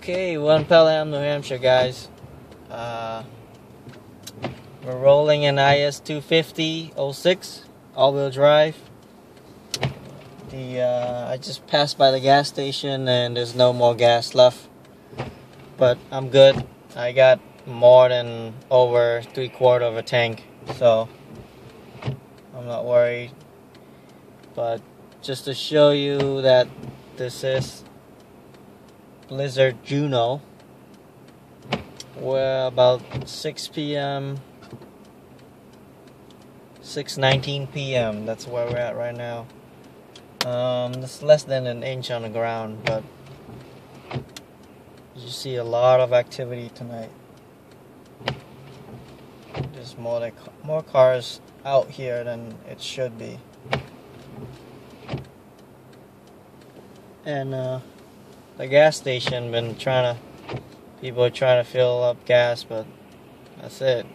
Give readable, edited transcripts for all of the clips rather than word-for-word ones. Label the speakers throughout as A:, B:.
A: Okay, we're in Pelham, New Hampshire, guys. We're rolling an IS 250 06 all-wheel drive. I just passed by the gas station and there's no more gas left, but I'm good. I got more than over 3/4 of a tank, so I'm not worried. But just to show you that this is Blizzard Juno, we're about 6 p.m. 6:19 p.m. That's where we're at right now. It's less than an inch on the ground, but you see a lot of activity tonight. There's more cars out here than it should be. And the gas station people are trying to fill up gas, but that's it.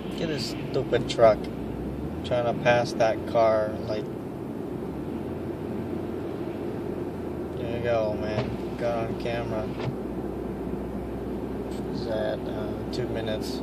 A: Look at this stupid truck trying to pass that car. Like, there you go, man. Got on camera. Is that 2 minutes?